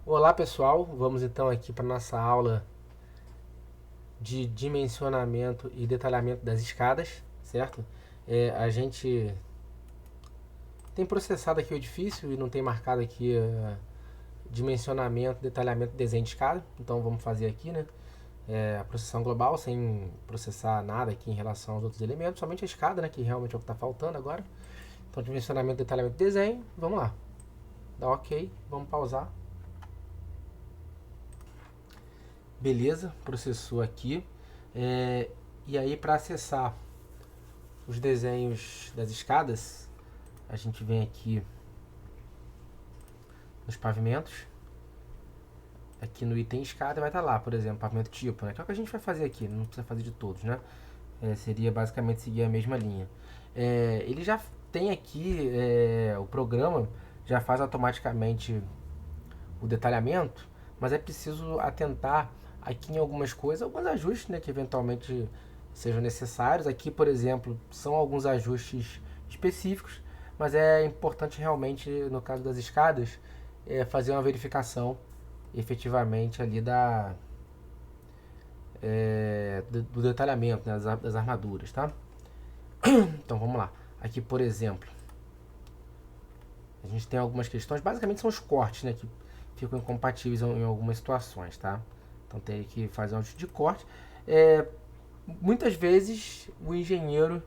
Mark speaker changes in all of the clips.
Speaker 1: Olá pessoal, vamos então aqui para nossa aula de dimensionamento e detalhamento das escadas, certo? A gente tem processado aqui o edifício e não tem marcado aqui dimensionamento, detalhamento, desenho de escada, então vamos fazer aqui, né? A processação global sem processar nada aqui em relação aos outros elementos, somente a escada, né? Que realmente é o que está faltando agora. Então dimensionamento, detalhamento, desenho, vamos lá. Dá ok, vamos pausar. Beleza, processou aqui. E aí para acessar os desenhos das escadas, a gente vem aqui nos pavimentos, aqui no item escada vai estar lá, por exemplo, pavimento tipo, né? Que é o que a gente vai fazer aqui, não precisa fazer de todos, né? Seria basicamente seguir a mesma linha. Ele já tem aqui, o programa já faz automaticamente o detalhamento, mas é preciso atentar aqui em algumas coisas, alguns ajustes, né, que eventualmente sejam necessários. Aqui, por exemplo, são alguns ajustes específicos, mas é importante realmente, no caso das escadas, fazer uma verificação efetivamente ali do detalhamento, né, das armaduras, tá? Então vamos lá. Aqui, por exemplo, a gente tem algumas questões, basicamente são os cortes, né, que ficam incompatíveis em algumas situações, tá? Então tem que fazer um ajuste de corte. Muitas vezes o engenheiro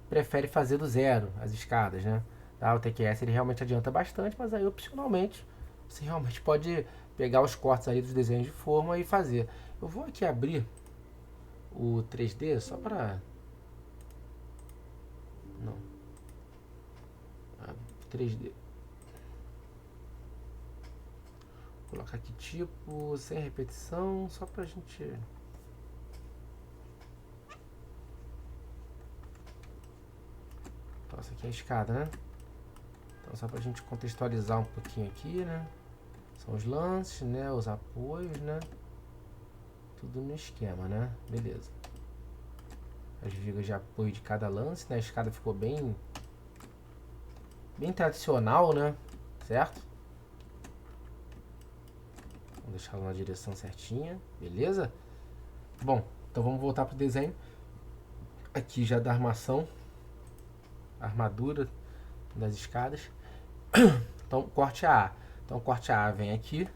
Speaker 1: prefere fazer do zero as escadas, né? Tá? O TQS ele realmente adianta bastante, mas aí opcionalmente você realmente pode pegar os cortes aí dos desenhos de forma e fazer. Eu vou aqui abrir o 3D só para... Não. 3D. Vou colocar aqui tipo, sem repetição, só pra gente... Então essa aqui é a escada, né? Então só pra gente contextualizar um pouquinho aqui, né? São os lances, né? Os apoios, né? Tudo no esquema, né? Beleza. As vigas de apoio de cada lance, né? A escada ficou bem tradicional, né? Certo? Vamos deixar ela na direção certinha, beleza? Bom, então vamos voltar pro desenho. Aqui já da armação, armadura das escadas. Então, corte A. Então, corte A vem aqui.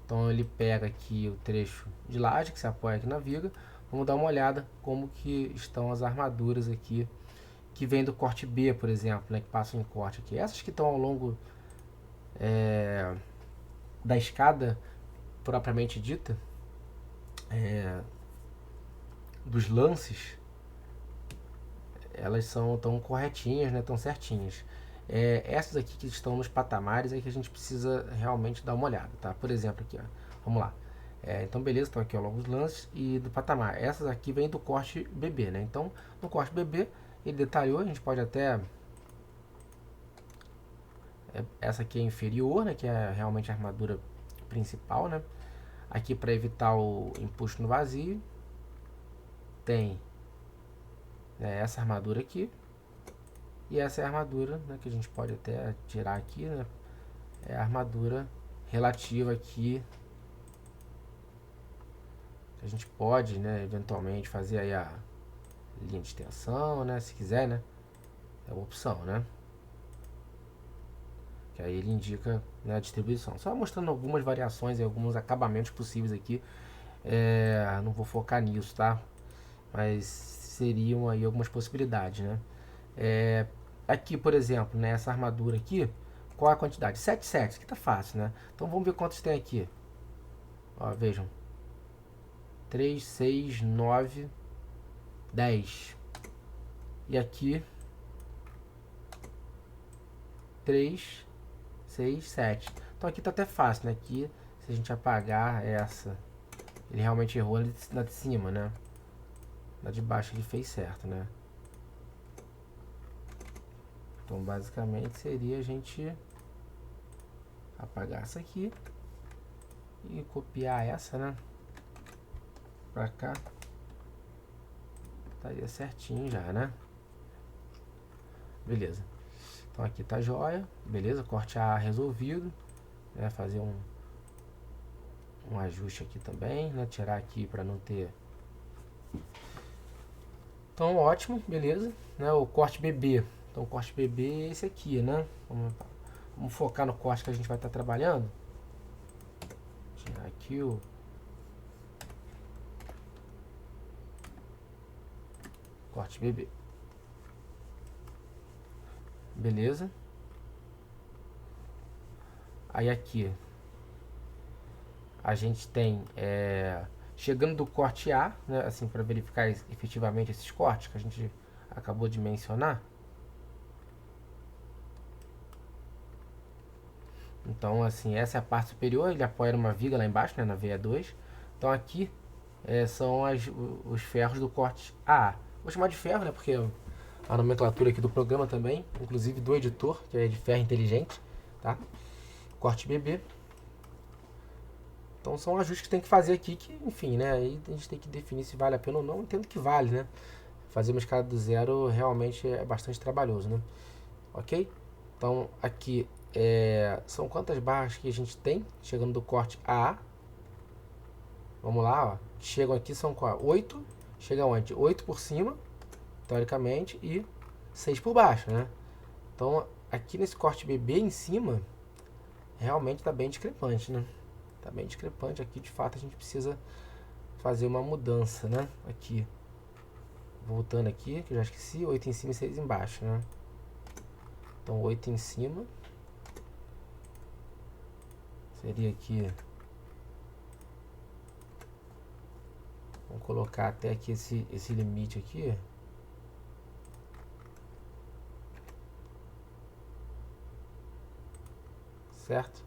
Speaker 1: Então, ele pega aqui o trecho de laje que se apoia aqui na viga. Vamos dar uma olhada como que estão as armaduras aqui, que vem do corte B, por exemplo, né, que passam em corte aqui. Essas que estão ao longo da escada propriamente dita, dos lances, elas são tão corretinhas, né, tão certinhas. Essas aqui que estão nos patamares é que a gente precisa realmente dar uma olhada, tá? Por exemplo, aqui, ó, vamos lá. Então, beleza, estão aqui ao longo dos lances e do patamar. Essas aqui vêm do corte BB, né? Então, no corte BB, ele detalhou, a gente pode até... essa aqui é inferior, né? Que é realmente a armadura principal, né? Aqui, para evitar o empuxo no vazio, tem essa armadura aqui. E essa é a armadura, né, que a gente pode até tirar aqui, né? É a armadura relativa aqui. A gente pode, né, eventualmente fazer aí a linha de extensão, né, se quiser, né? É uma opção, né? Que aí ele indica, né, a distribuição. Só mostrando algumas variações e alguns acabamentos possíveis aqui. Não vou focar nisso, tá? Mas seriam aí algumas possibilidades, né? Aqui, por exemplo, né, essa armadura aqui, qual a quantidade? 7 sets, que tá fácil, né? Então vamos ver quantos tem aqui. Ó, vejam. 3, 6, 9, 10. E aqui 3, 6, 7. Então aqui tá até fácil, né? Aqui, se a gente apagar essa, ele realmente errou na de cima, né? Na de baixo ele fez certo, né? Então basicamente seria a gente apagar essa aqui e copiar essa, né? Pra cá. Estaria certinho já, né? Beleza. Então aqui tá joia, beleza? Corte A resolvido, né? Fazer um ajuste aqui também, né? Tirar aqui para não ter. Então ótimo, beleza, né? O corte BB. Então o corte BB é esse aqui, né? Vamos focar no corte que a gente vai estar trabalhando. Tirar aqui o corte BB. Beleza. Aí aqui a gente tem chegando do corte A, né, assim, para verificar efetivamente esses cortes que a gente acabou de mencionar. Então, assim, essa é a parte superior, ele apoia numa viga lá embaixo, né, na veia 2. Então aqui são os ferros do corte A. Vou chamar de ferro, né, porque a nomenclatura aqui do programa também, inclusive do editor, que é de ferro inteligente, tá? Corte BB. Então são ajustes que tem que fazer aqui, que enfim, né, aí a gente tem que definir se vale a pena ou não. Entendo que vale, né? Fazer uma escada do zero realmente é bastante trabalhoso, né? Ok? Então aqui são quantas barras que a gente tem chegando do corte A. Vamos lá, ó. Chegam aqui são 8. Chegam onde? 8 por cima, teoricamente, e 6 por baixo, né? Então aqui nesse corte BB em cima, realmente está bem discrepante, né? Tá bem discrepante aqui, de fato a gente precisa fazer uma mudança, né? Aqui, voltando aqui, que eu já esqueci, 8 em cima e 6 embaixo, né? Então 8 em cima seria aqui, vamos colocar até aqui esse limite aqui, certo?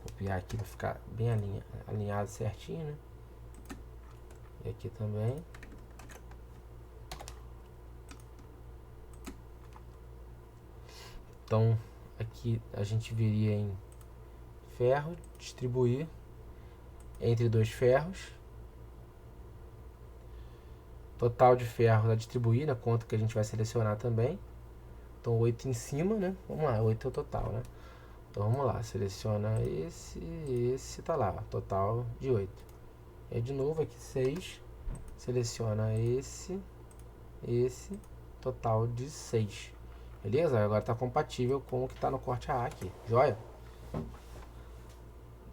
Speaker 1: Copiar aqui para ficar bem alinhado certinho, né? E aqui também. Então aqui a gente viria em ferro, distribuir entre dois ferros. Total de ferros a distribuir na conta que a gente vai selecionar também. Então 8 em cima, né? Vamos lá, 8 é o total, né? Então vamos lá, seleciona esse tá lá, total de 8. E de novo aqui 6, seleciona esse, total de 6. Beleza? Agora está compatível com o que está no corte A aqui, joia?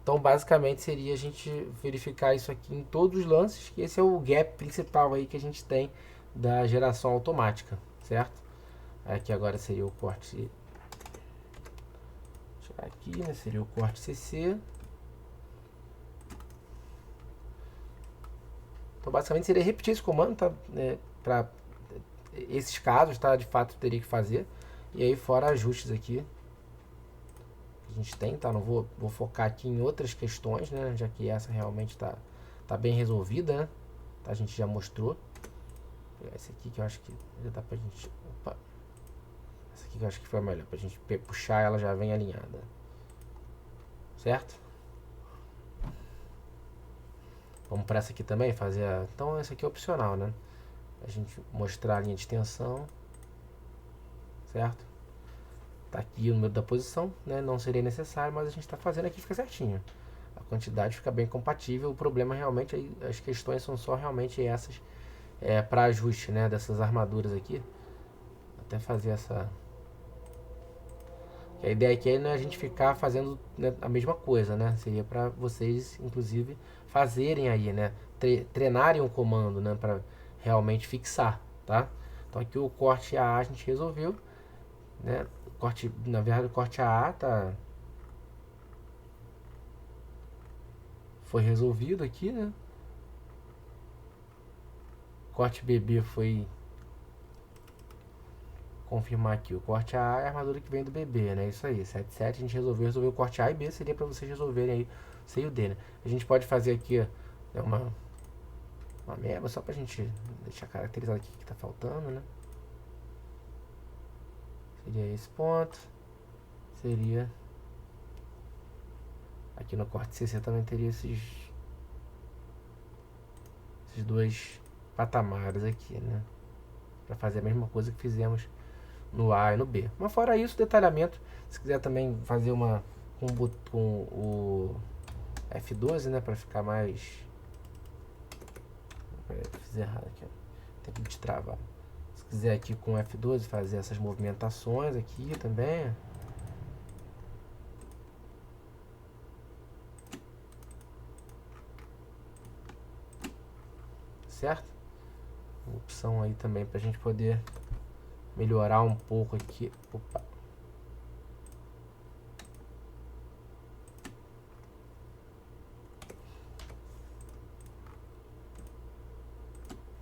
Speaker 1: Então basicamente seria a gente verificar isso aqui em todos os lances, que esse é o gap principal aí que a gente tem da geração automática, certo? Aqui agora seria o corte, tirar aqui, né? Seria o corte CC. Então basicamente seria repetir esse comando, tá? Para esses casos, tá? De fato teria que fazer. E aí fora ajustes aqui que a gente tem, tá? Não vou focar aqui em outras questões, né? Já que essa realmente tá bem resolvida, né? Tá? A gente já mostrou. Vou pegar esse aqui que eu acho que já dá pra gente... Opa! Essa aqui que eu acho que foi melhor, pra gente puxar ela já vem alinhada. Certo? Vamos para essa aqui também, fazer a... Então essa aqui é opcional, né? A gente mostrar a linha de extensão, certo? Tá aqui o número da posição, né? Não seria necessário, mas a gente está fazendo aqui, fica certinho. A quantidade fica bem compatível. O problema realmente, as questões são só realmente essas para ajuste, né? Dessas armaduras aqui. Até fazer essa... A ideia aqui não é a gente ficar fazendo, né, a mesma coisa, né? Seria para vocês, inclusive, fazerem aí, né? Treinarem o comando, né? Para realmente fixar, tá? Então aqui o corte A gente resolveu, né? Na verdade o corte A foi resolvido aqui, né? Corte BB foi confirmar aqui. O corte A é a armadura que vem do BB, né? Isso aí, 77 a gente resolveu o corte A e B, seria para vocês resolverem aí C e o D, né? A gente pode fazer aqui, né, uma meba só pra gente deixar caracterizado aqui que tá faltando, né? Seria esse ponto. Seria aqui no corte CC também teria esses esses dois patamares aqui, né? Para fazer a mesma coisa que fizemos no A e no B. Mas fora isso, detalhamento, se quiser também fazer uma com o F12, né, para ficar mais... Fiz errado aqui, ó. Tem que destravar. Se quiser aqui com o F12 fazer essas movimentações aqui também. Certo? Uma opção aí também pra gente poder melhorar um pouco aqui. Opa.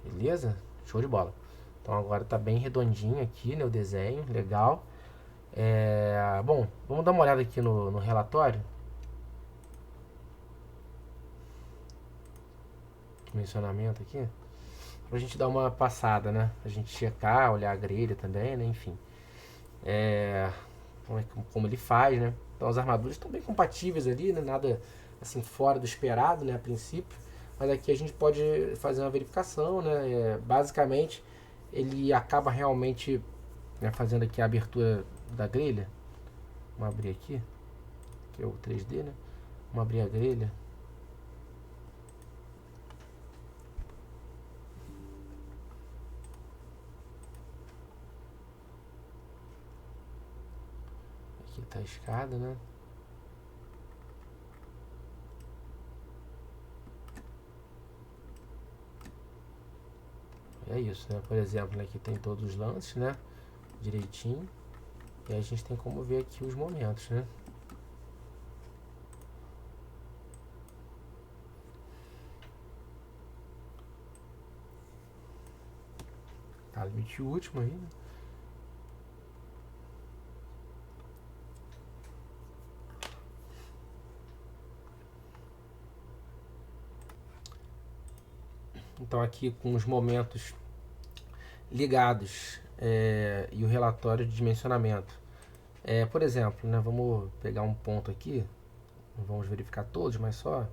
Speaker 1: Beleza? Show de bola. Então agora tá bem redondinho aqui, né, o desenho, legal. Bom, vamos dar uma olhada aqui no relatório. Dimensionamento aqui. Pra gente dar uma passada, né? A gente checar, olhar a grelha também, né? Enfim. Como ele faz, né? Então as armaduras estão bem compatíveis ali, né? Nada assim fora do esperado, né? A princípio. Mas aqui a gente pode fazer uma verificação, né? Basicamente, ele acaba realmente, né, fazendo aqui a abertura da grelha. Vamos abrir aqui, que é o 3D, né? Vamos abrir a grelha. Aqui tá a escada, né? É isso, né? Por exemplo, aqui tem todos os lances, né? Direitinho. E aí a gente tem como ver aqui os momentos, né? Tá, limite último aí, né? Então aqui com os momentos ligados e o relatório de dimensionamento. Por exemplo, né, vamos pegar um ponto aqui, não vamos verificar todos, mas só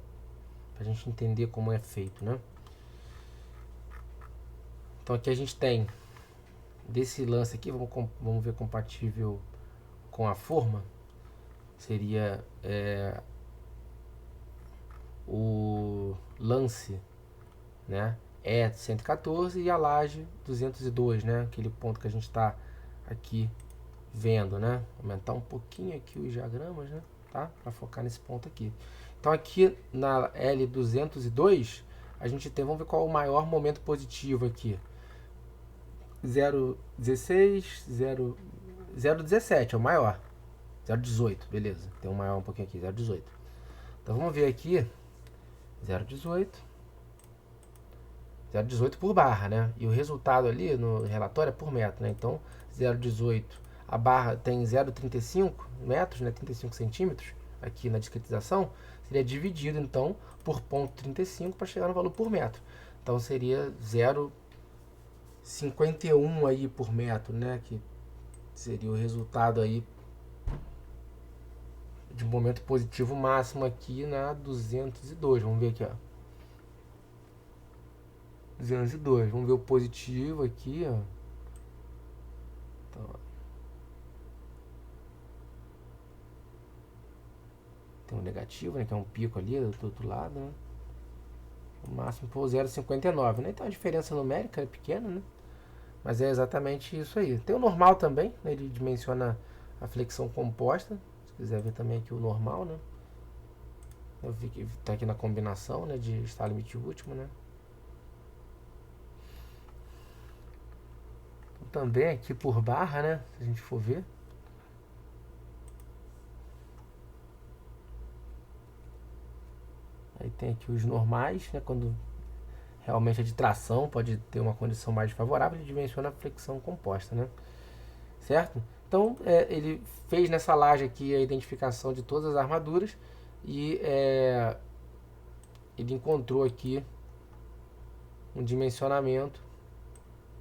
Speaker 1: para a gente entender como é feito, né? Então aqui a gente tem desse lance aqui, vamos ver compatível com a forma, seria o lance, né? É 114 e a laje 202, né? Aquele ponto que a gente está aqui vendo, né? Aumentar um pouquinho aqui os diagramas, né? Tá? Para focar nesse ponto aqui. Então aqui na L202 a gente tem, vamos ver qual é o maior momento positivo aqui. 0,16, 0,17 é o maior. 0,18, beleza. Tem um maior um pouquinho aqui, 0,18. Então vamos ver aqui, 0,18. 0,18 por barra, né? E o resultado ali no relatório é por metro, né? Então, 0,18, a barra tem 0,35 metros, né? 35 centímetros, aqui na discretização, seria dividido, então, por 0,35 para chegar no valor por metro. Então, seria 0,51 aí por metro, né? Que seria o resultado aí de momento positivo máximo aqui na 202. Vamos ver aqui, ó. 202. Vamos ver o positivo aqui, ó. Então, tem um negativo, né? Que é um pico ali do outro lado, né? O máximo por 0,59, né? Então a diferença numérica é pequena, né? Mas é exatamente isso aí. Tem o normal também, né? Ele dimensiona a flexão composta. Se quiser ver também aqui o normal, né? Eu vi que tá aqui na combinação, né? De estar limite último, né? Também aqui por barra, né? Se a gente for ver. Aí tem aqui os normais, né? Quando realmente é de tração, pode ter uma condição mais favorável, ele dimensiona a flexão composta, né? Certo? Então, ele fez nessa laje aqui a identificação de todas as armaduras e ele encontrou aqui um dimensionamento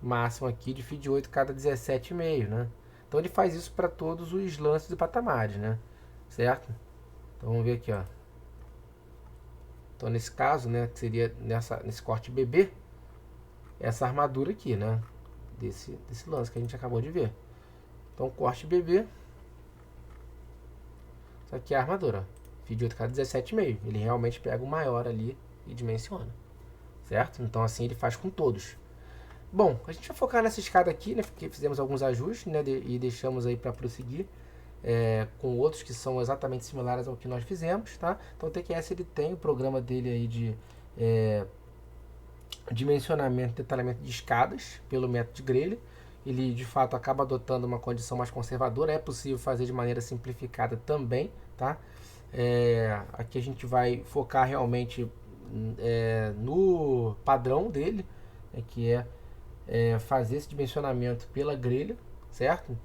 Speaker 1: máximo aqui de φ de 8 cada 17,5, né? Então ele faz isso para todos os lances e patamares, né? Certo? Então vamos ver aqui, ó. Então, nesse caso, né, que seria nesse corte BB, essa armadura aqui, né, desse lance que a gente acabou de ver. Então, corte BB, isso aqui é a armadura, fio de 8K 17,5. Ele realmente pega o maior ali e dimensiona, certo? Então, assim ele faz com todos. Bom, a gente vai focar nessa escada aqui, né, porque fizemos alguns ajustes, né, e deixamos aí para prosseguir com outros que são exatamente similares ao que nós fizemos, tá? Então o TQS ele tem o programa dele aí de dimensionamento e detalhamento de escadas pelo método de grelha. Ele de fato acaba adotando uma condição mais conservadora, é possível fazer de maneira simplificada também, tá? Aqui a gente vai focar realmente no padrão dele, que é fazer esse dimensionamento pela grelha, certo?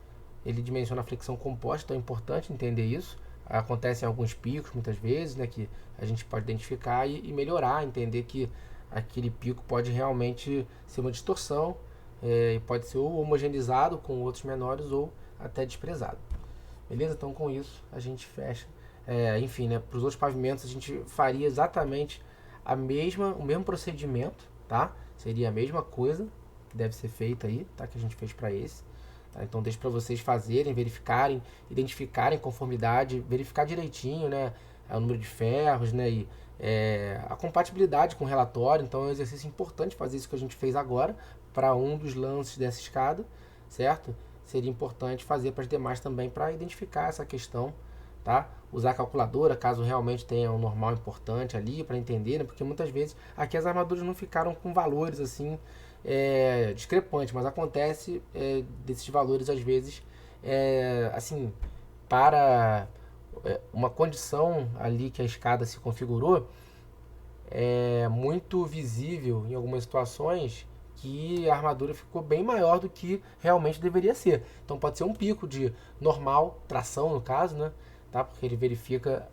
Speaker 1: Ele dimensiona a flexão composta, então é importante entender isso. Acontecem alguns picos muitas vezes, né, que a gente pode identificar e melhorar, entender que aquele pico pode realmente ser uma distorção, e pode ser ou homogeneizado com outros menores ou até desprezado. Beleza? Então com isso a gente fecha. Enfim, né, para os outros pavimentos a gente faria exatamente o mesmo procedimento, tá? Seria a mesma coisa que deve ser feita aí, tá? Que a gente fez para esse. Tá? Então deixo para vocês fazerem, verificarem, identificarem conformidade, verificar direitinho, né, o número de ferros, né, e a compatibilidade com o relatório. Então é um exercício importante fazer isso que a gente fez agora para um dos lances dessa escada, certo? Seria importante fazer para as demais também para identificar essa questão, tá? Usar a calculadora caso realmente tenha um normal importante ali para entender, né? Porque muitas vezes aqui as armaduras não ficaram com valores assim discrepantes, mas acontece desses valores às vezes assim, para uma condição ali que a escada se configurou, é muito visível em algumas situações que a armadura ficou bem maior do que realmente deveria ser. Então pode ser um pico de normal, tração no caso, né? Tá? Porque ele verifica,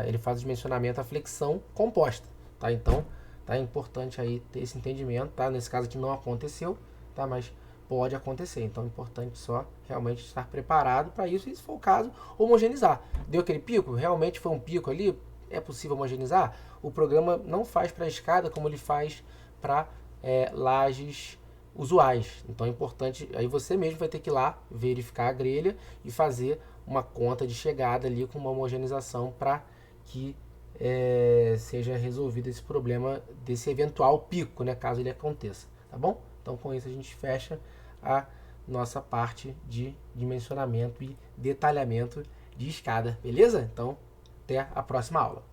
Speaker 1: ele faz o dimensionamento da flexão composta, tá? Então tá importante aí ter esse entendimento, tá? Nesse caso aqui não aconteceu, tá? Mas pode acontecer, então é importante só realmente estar preparado para isso, e se for o caso, homogeneizar. Deu aquele pico? Realmente foi um pico ali? É possível homogeneizar? O programa não faz para a escada como ele faz para lajes usuais. Então é importante, aí você mesmo vai ter que ir lá verificar a grelha e fazer uma conta de chegada ali com uma homogeneização para que seja resolvido esse problema desse eventual pico, né, caso ele aconteça, tá bom? Então com isso a gente fecha a nossa parte de dimensionamento e detalhamento de escada, beleza? Então até a próxima aula.